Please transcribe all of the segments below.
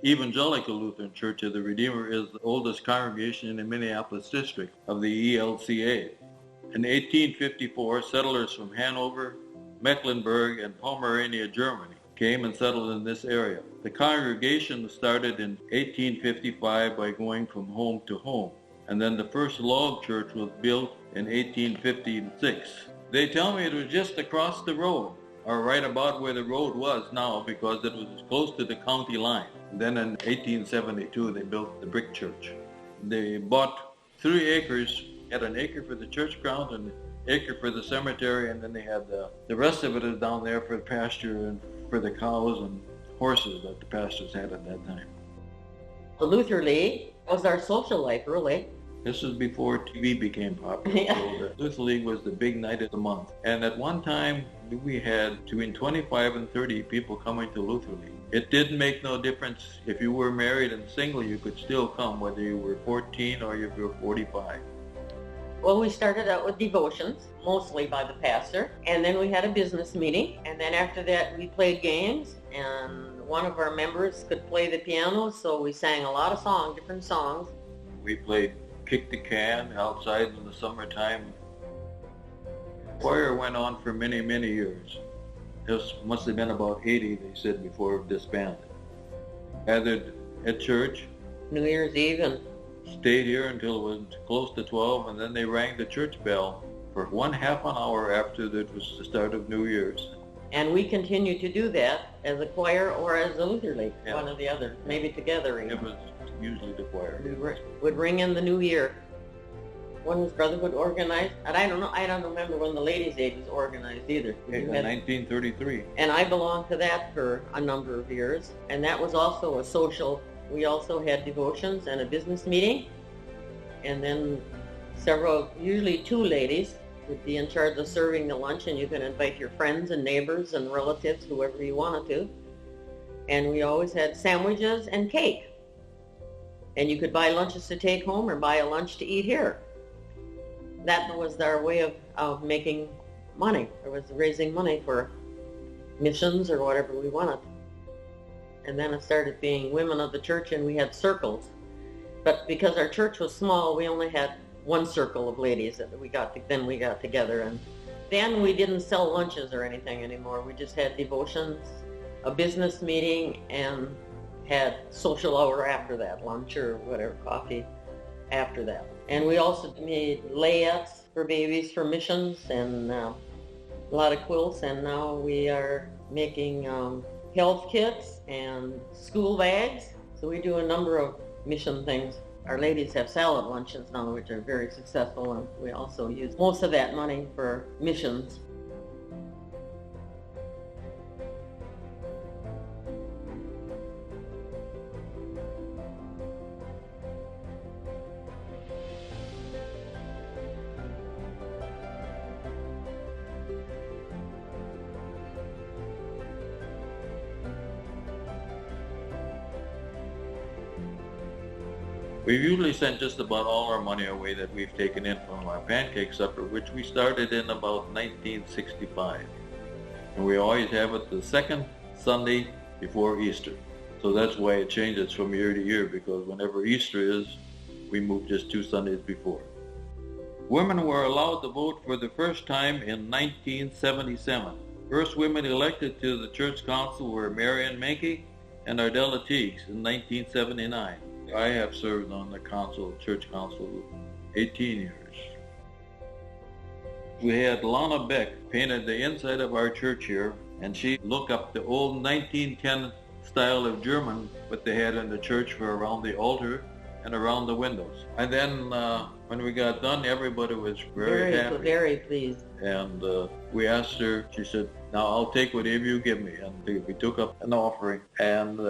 Evangelical Lutheran Church of the Redeemer is the oldest congregation in the Minneapolis district of the ELCA. In 1854, settlers from Hanover, Mecklenburg, and Pomerania, Germany, came and settled in this area. The congregation started in 1855 by going from home to home, and then the first log church was built in 1856. They tell me it was just across the road, or right about where the road was now, because it was close to the county line. Then in 1872, they built the brick church. They bought 3 acres, had an acre for the church grounds and an acre for the cemetery, and then they had the rest of it is down there for the pasture and for the cows and horses that the pastors had at that time. The Luther League was our social life, really. This was before TV became popular. Yeah. So the Luther League was the big night of the month. And at one time, we had between 25 and 30 people coming to Luther League. It didn't make no difference if you were married and single, you could still come, whether you were 14 or you were 45. Well, we started out with devotions, mostly by the pastor, and then we had a business meeting, and then after that we played games, and one of our members could play the piano, so we sang a lot of songs, different songs. We played kick the can outside in the summertime. Choir went on for many, many years. This must have been about 80, they said, before it disbanded. Gathered at church. New Year's Eve, and stayed here until it was close to 12, and then they rang the church bell for 1/2 an hour after it was the start of New Year's. And we continued to do that as a choir or as a Luther League, Yeah. one or the other, maybe together. It was usually the choir. We would ring in the new year. When was Brotherhood organized? And I don't remember when the Ladies' Aid was organized either. In 1933. And I belonged to that for a number of years. And that was also a social. We also had devotions and a business meeting. And then usually 2 ladies would be in charge of serving the lunch, and you can invite your friends and neighbors and relatives, whoever you wanted to. And we always had sandwiches and cake. And you could buy lunches to take home or buy a lunch to eat here. That was our way of making money. It was raising money for missions or whatever we wanted. And then it started being women of the church, and we had circles. But because our church was small, we only had one circle of ladies that we got together. And then we didn't sell lunches or anything anymore. We just had devotions, a business meeting, and had social hour after that, lunch or whatever, coffee after that. And we also made layettes for babies for missions, and a lot of quilts, and now we are making health kits and school bags. So we do a number of mission things. Our ladies have salad luncheons now, which are very successful, and we also use most of that money for missions. We've usually sent just about all our money away that we've taken in from our pancake supper, which we started in about 1965. And we always have it the second Sunday before Easter. So that's why it changes from year to year, because whenever Easter is, we move just 2 Sundays before. Women were allowed to vote for the first time in 1977. First women elected to the church council were Marion Menke and Ardella Teagues in 1979. I have served on the church council 18 years. We had Lana Beck painted the inside of our church here, and she looked up the old 1910 style of German what they had in the church for around the altar and around the windows. And then when we got done, everybody was very happy. Very pleased. And we asked her, she said, "Now I'll take whatever you give me." And we took up an offering, and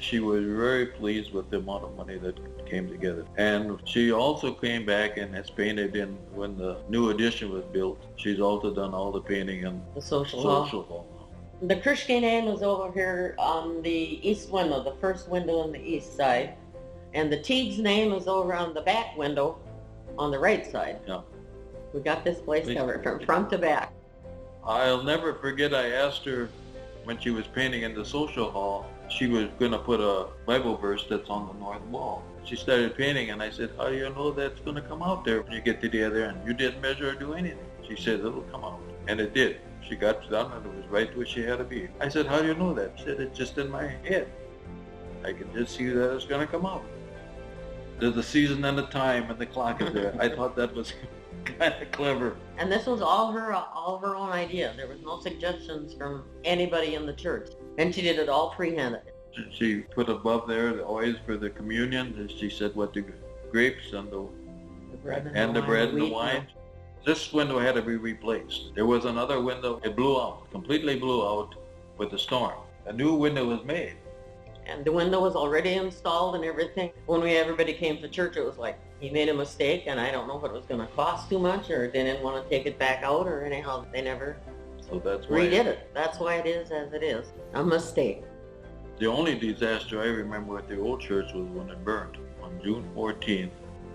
she was very pleased with the amount of money that came together. And she also came back and has painted in, when the new addition was built, she's also done all the painting in the social hall. The Krishke name is over here on the east window, the first window on the east side. And the Teagues name is over on the back window on the right side. Yeah. We got this place covered from front to back. I'll never forget, I asked her when she was painting in the social hall, she was going to put a Bible verse that's on the north wall. She started painting, and I said, how do you know that's going to come out there when you get to the other end? You didn't measure or do anything. She said, it'll come out. And it did. She got done, and it was right where she had to be. I said, how do you know that? She said, it's just in my head. I can just see that it's going to come out. There's a season and a time, and the clock is there. I thought that was kind of clever. And this was all her own idea. There was no suggestions from anybody in the church. And she did it all free-handed. She put above there the oils for the communion. And she said what the grapes and the bread and the wine. This window had to be replaced. There was another window. It blew out, completely blew out with the storm. A new window was made. And the window was already installed and everything. When everybody came to church, it was like, he made a mistake, and I don't know if it was going to cost too much, or they didn't want to take it back out, or anyhow, they never redid it. That's why it is as it is. A mistake. The only disaster I remember at the old church was when it burned on June 14th,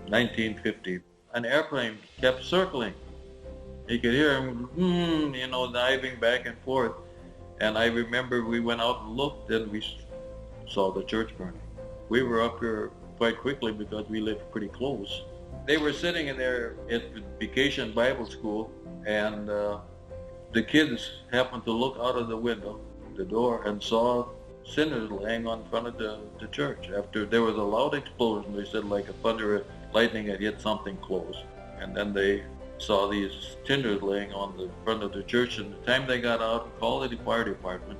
1950. An airplane kept circling. You could hear him, diving back and forth. And I remember we went out and looked, and we saw the church burning. We were up here quite quickly because we lived pretty close. They were sitting in there at Vacation Bible School, and the kids happened to look out of the window, the door, and saw cinders laying on front of the church. After there was a loud explosion, they said like a thunder, lightning had hit something close. And then they saw these cinders laying on the front of the church, and the time they got out and called the fire department,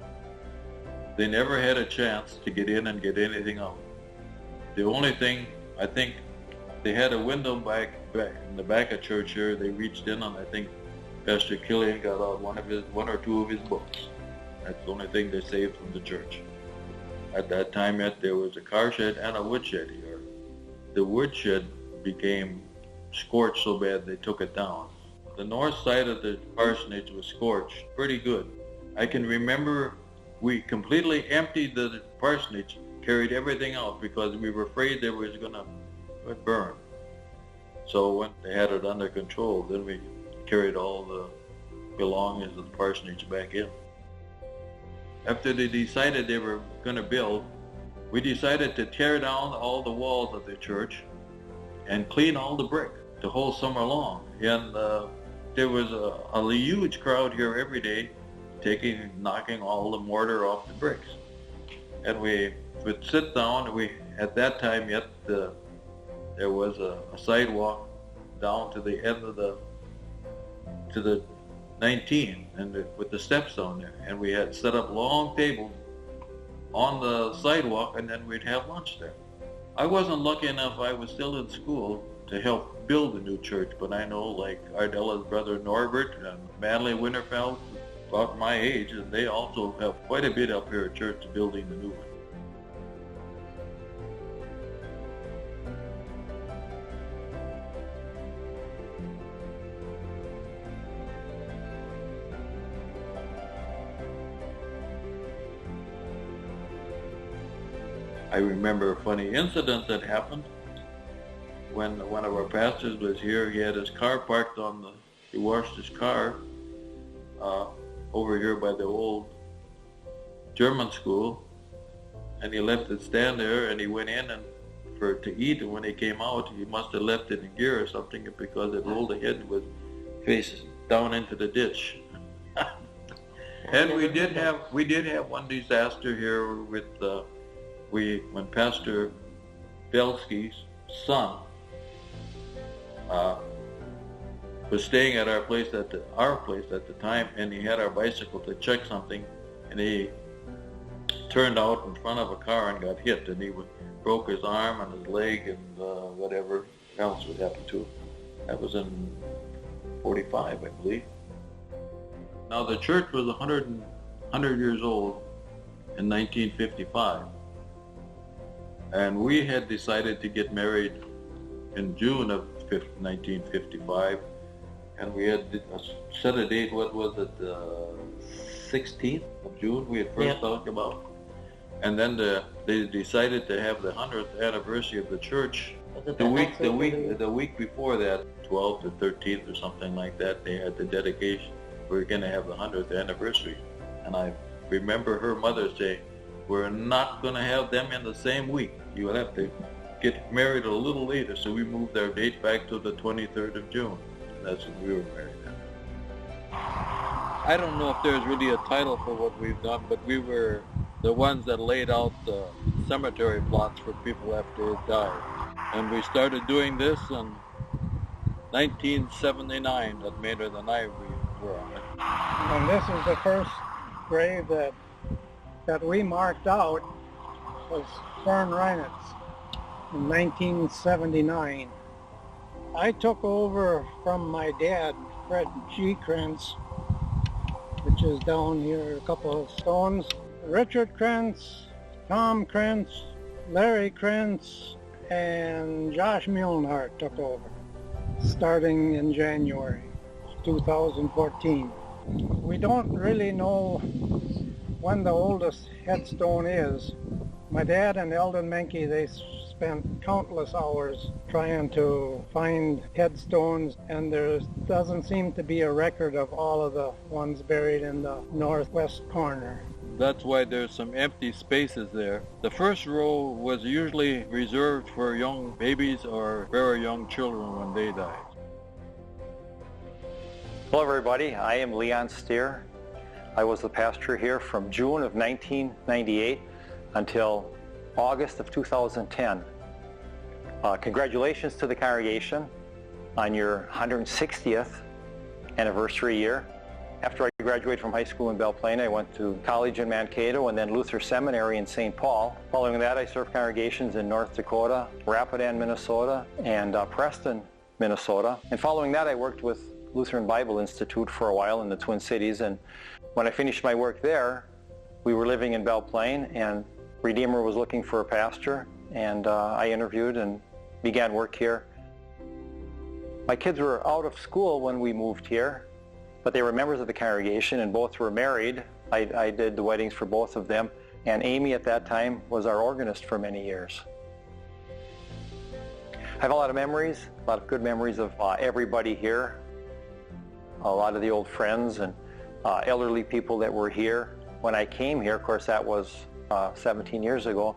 they never had a chance to get in and get anything out. The only thing, I think, they had a window back in the back of church here. They reached in, and I think Pastor Killian got out one or two of his books. That's the only thing they saved from the church. At that time yet, there was a car shed and a woodshed here. The woodshed became scorched so bad they took it down. The north side of the parsonage was scorched pretty good. I can remember we completely emptied the parsonage, carried everything out because we were afraid they was going to burn. So when they had it under control, then we carried all the belongings of the parsonage back in. After they decided they were going to build, we decided to tear down all the walls of the church and clean all the brick the whole summer long. And there was a huge crowd here every day, knocking all the mortar off the bricks. And we would sit down. At that time yet, there was a sidewalk down to the end of the 19, and with the steps down there. And we had set up long tables on the sidewalk, and then we'd have lunch there. I wasn't lucky enough, I was still in school, to help build the new church, but I know like Ardella's brother Norbert and Manley Winterfeld, about my age, and they also have quite a bit up here at church building the new one. I remember a funny incident that happened when one of our pastors was here. He had his car parked he washed his car over here by the old German school, and he left it stand there, and he went in to eat, and when he came out, he must have left it in gear or something because it rolled ahead with face down into the ditch. And we did have one disaster here with when Pastor Belsky's son was staying at our place at the time, and he had our bicycle to check something, and he turned out in front of a car and got hit, and he broke his arm and his leg and whatever else would happen to him. That was in 45, I believe. Now the church was 100 years old in 1955. And we had decided to get married in June of 1955, and we had set a date. What was it? 16th of June. We had first talked about, and then they decided to have the 100th anniversary of the church. The week before that, 12th or 13th or something like that. They had the dedication. We were going to have the 100th anniversary, and I remember her mother saying, we're not going to have them in the same week. You will have to get married a little later, so we moved our date back to the 23rd of June. That's when we were married. I don't know if there's really a title for what we've done, but we were the ones that laid out the cemetery plots for people after they died. And we started doing this in 1979 that Maynard and I were on it. And this is the first grave that we marked out was Fern Reinitz in 1979. I took over from my dad, Fred G. Krentz, which is down here a couple of stones. Richard Krentz, Tom Krentz, Larry Krentz, and Josh Milnhart took over, starting in January 2014. We don't really know when the oldest headstone is. My dad and Eldon Menke, they spent countless hours trying to find headstones, and there doesn't seem to be a record of all of the ones buried in the northwest corner. That's why there's some empty spaces there. The first row was usually reserved for young babies or very young children when they died. Hello everybody, I am Leon Steer. I was the pastor here from June of 1998 until August of 2010. Congratulations to the congregation on your 160th anniversary year. After I graduated from high school in Belle Plaine, I went to college in Mankato and then Luther Seminary in St. Paul. Following that, I served congregations in North Dakota, Rapidan, Minnesota, and Preston, Minnesota. And following that, I worked with Lutheran Bible Institute for a while in the Twin Cities. And when I finished my work there, we were living in Belle Plaine, and Redeemer was looking for a pastor, and I interviewed and began work here. My kids were out of school when we moved here, but they were members of the congregation, and both were married. I did the weddings for both of them, and Amy at that time was our organist for many years. I have a lot of memories, a lot of good memories of everybody here, a lot of the old friends and elderly people that were here. When I came here, of course that was 17 years ago,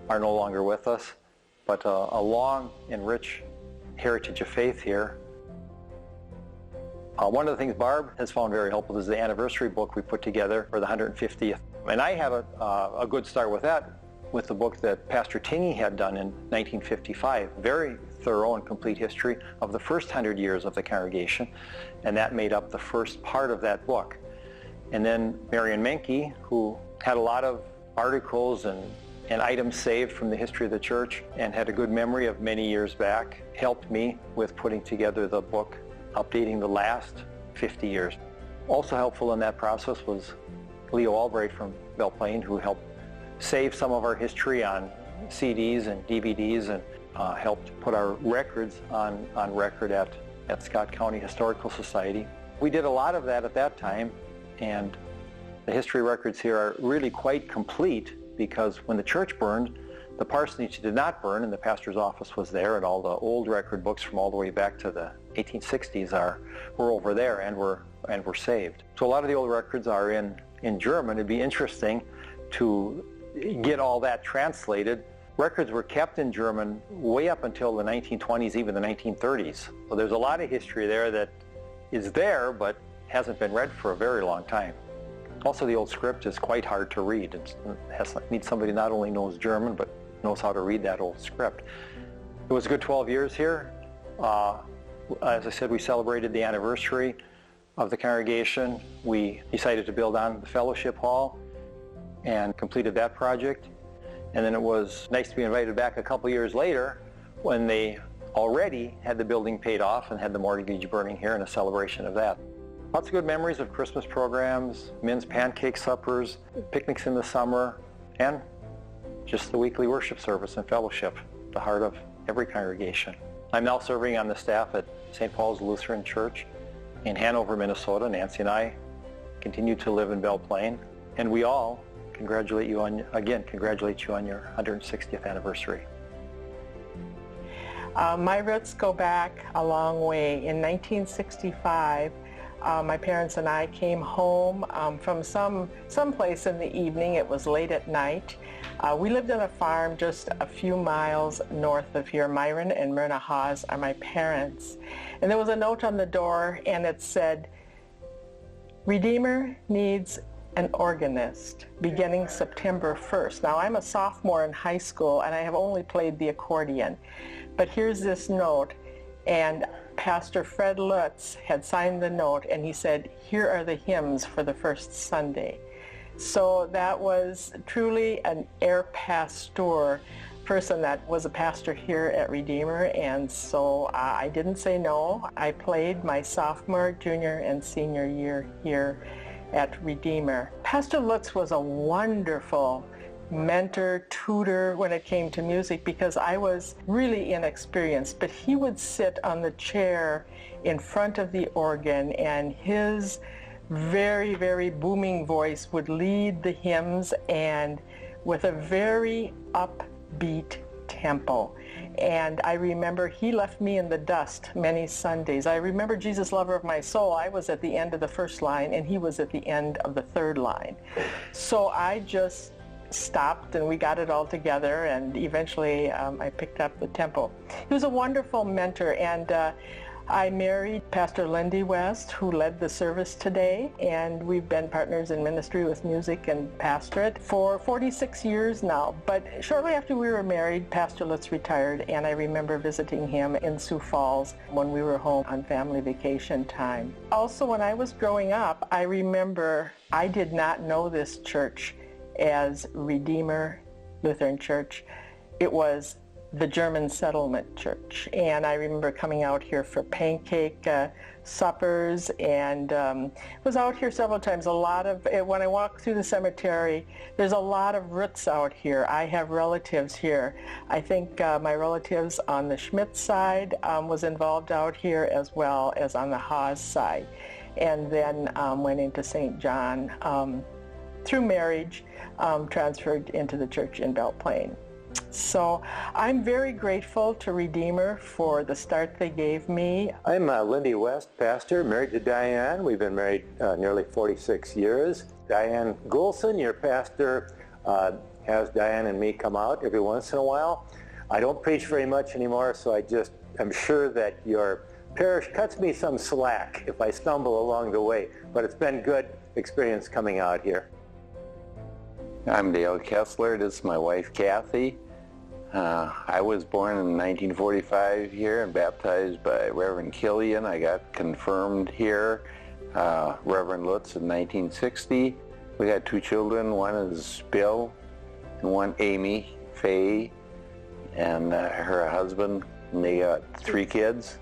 are no longer with us, but a long and rich heritage of faith here. One of the things Barb has found very helpful is the anniversary book we put together for the 150th. And I have a good start with that, with the book that Pastor Tingey had done in 1955. Very thorough and complete history of the first 100 years of the congregation, and that made up the first part of that book. And then Marion Menke, who had a lot of articles and items saved from the history of the church and had a good memory of many years back, helped me with putting together the book, updating the last 50 years. Also helpful in that process was Leo Albright from Belle Plaine, who helped save some of our history on CDs and DVDs and helped put our records on record at Scott County Historical Society. We did a lot of that at that time, and the history records here are really quite complete, because when the church burned, the parsonage did not burn, and the pastor's office was there, and all the old record books from all the way back to the 1860s were over there and were saved. So a lot of the old records are in German. It'd be interesting to get all that translated. Records were kept in German way up until the 1920s, even the 1930s. So there's a lot of history there that is there, but hasn't been read for a very long time. Also, the old script is quite hard to read. It needs somebody not only knows German, but knows how to read that old script. It was a good 12 years here. As I said, we celebrated the anniversary of the congregation. We decided to build on the fellowship hall and completed that project. And then it was nice to be invited back a couple years later when they already had the building paid off and had the mortgage burning here, in a celebration of that. Lots of good memories of Christmas programs, men's pancake suppers, picnics in the summer, and just the weekly worship service and fellowship, the heart of every congregation. I'm now serving on the staff at St. Paul's Lutheran Church in Hanover, Minnesota. Nancy and I continue to live in Belle Plaine, and we all congratulate you on your 160th anniversary. My roots go back a long way. In 1965, My parents and I came home from someplace in the evening. It was late at night. We lived on a farm just a few miles north of here. Myron and Myrna Hawes are my parents. And there was a note on the door, and it said, Redeemer needs an organist beginning September 1st. Now, I'm a sophomore in high school, and I have only played the accordion. But here's this note, and Pastor Fred Lutz had signed the note, and he said, here are the hymns for the first Sunday. So that was truly an air pastor person that was a pastor here at Redeemer, and so I didn't say no. I played my sophomore, junior, and senior year here at Redeemer. Pastor Lutz was a wonderful mentor, tutor when it came to music, because I was really inexperienced, but he would sit on the chair in front of the organ, and his very, very booming voice would lead the hymns, and with a very upbeat tempo. And I remember he left me in the dust many Sundays. I remember Jesus, Lover of My Soul. I was at the end of the first line, and he was at the end of the third line. So I just stopped, and we got it all together, and eventually I picked up the tempo. He was a wonderful mentor, and I married Pastor Lindy West, who led the service today, and we've been partners in ministry with music and pastorate for 46 years now. But shortly after we were married, Pastor Lutz retired, and I remember visiting him in Sioux Falls when we were home on family vacation time. Also, when I was growing up, I remember I did not know this church as Redeemer Lutheran Church. It was the German Settlement Church, and I remember coming out here for pancake suppers, and was out here several times. When I walk through the cemetery, there's a lot of roots out here. I have relatives here. I think my relatives on the Schmidt side was involved out here, as well as on the Haas side, and then went into St. John through marriage, transferred into the church in Belle Plaine. So I'm very grateful to Redeemer for the start they gave me. I'm Lindy West, pastor, married to Diane. We've been married nearly 46 years. Diane Goulson, your pastor, has Diane and me come out every once in a while. I don't preach very much anymore, so I'm sure that your parish cuts me some slack if I stumble along the way, but it's been good experience coming out here. I'm Dale Kessler. This is my wife, Kathy. I was born in 1945 here and baptized by Reverend Killian. I got confirmed here, Reverend Lutz in 1960. We got two children. One is Bill and one Amy Faye, and her husband. And they got 3 kids.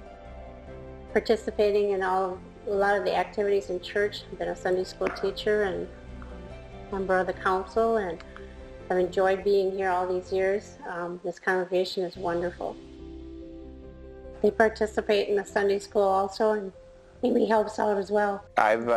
Participating in a lot of the activities in church. I've been a Sunday school teacher and member of the council, and I've enjoyed being here all these years. This congregation is wonderful. They participate in the Sunday school also, and Amy helps out as well. I've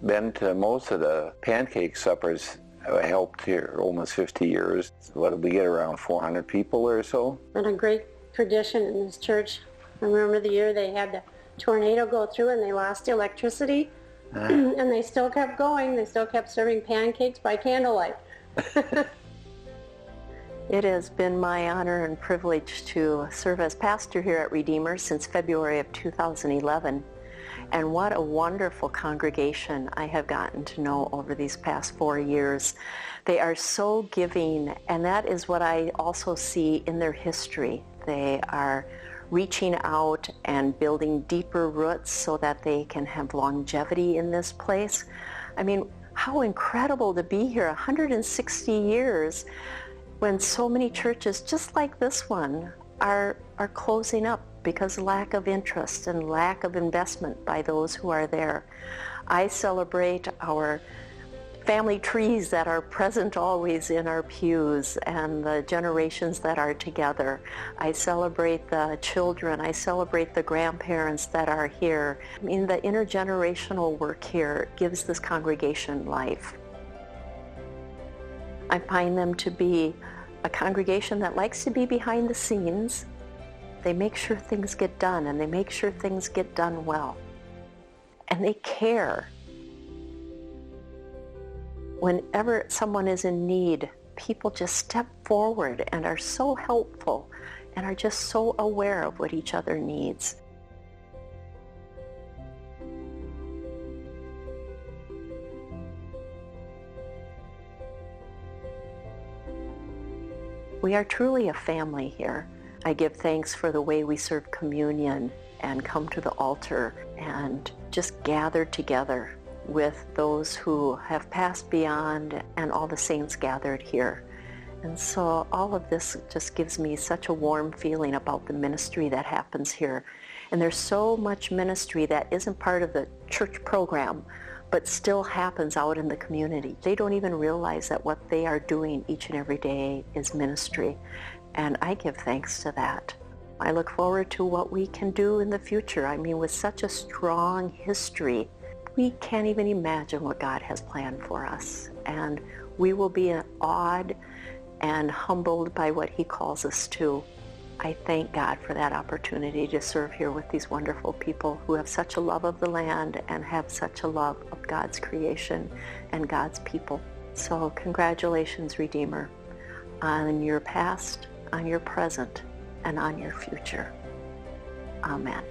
been to most of the pancake suppers. I helped here almost 50 years. What did we get, around 400 people or so? And a great tradition in this church. I remember the year they had the tornado go through and they lost electricity. And they still kept going. They still kept serving pancakes by candlelight. It has been my honor and privilege to serve as pastor here at Redeemer since February of 2011. And what a wonderful congregation I have gotten to know over these past 4 years. They are so giving, and that is what I also see in their history. They are reaching out and building deeper roots so that they can have longevity in this place. I mean, how incredible to be here 160 years when so many churches just like this one are closing up because of lack of interest and lack of investment by those who are there. I celebrate our family trees that are present always in our pews and the generations that are together. I celebrate the children. I celebrate the grandparents that are here. I mean, the intergenerational work here gives this congregation life. I find them to be a congregation that likes to be behind the scenes. They make sure things get done, and they make sure things get done well. and they care. Whenever someone is in need, people just step forward and are so helpful and are just so aware of what each other needs. We are truly a family here. I give thanks for the way we serve communion and come to the altar and just gather together with those who have passed beyond and all the saints gathered here. And so all of this just gives me such a warm feeling about the ministry that happens here. And there's so much ministry that isn't part of the church program, but still happens out in the community. They don't even realize that what they are doing each and every day is ministry. And I give thanks to that. I look forward to what we can do in the future. I mean, with such a strong history, we can't even imagine what God has planned for us. And we will be awed and humbled by what he calls us to. I thank God for that opportunity to serve here with these wonderful people who have such a love of the land and have such a love of God's creation and God's people. So congratulations, Redeemer, on your past, on your present, and on your future. Amen.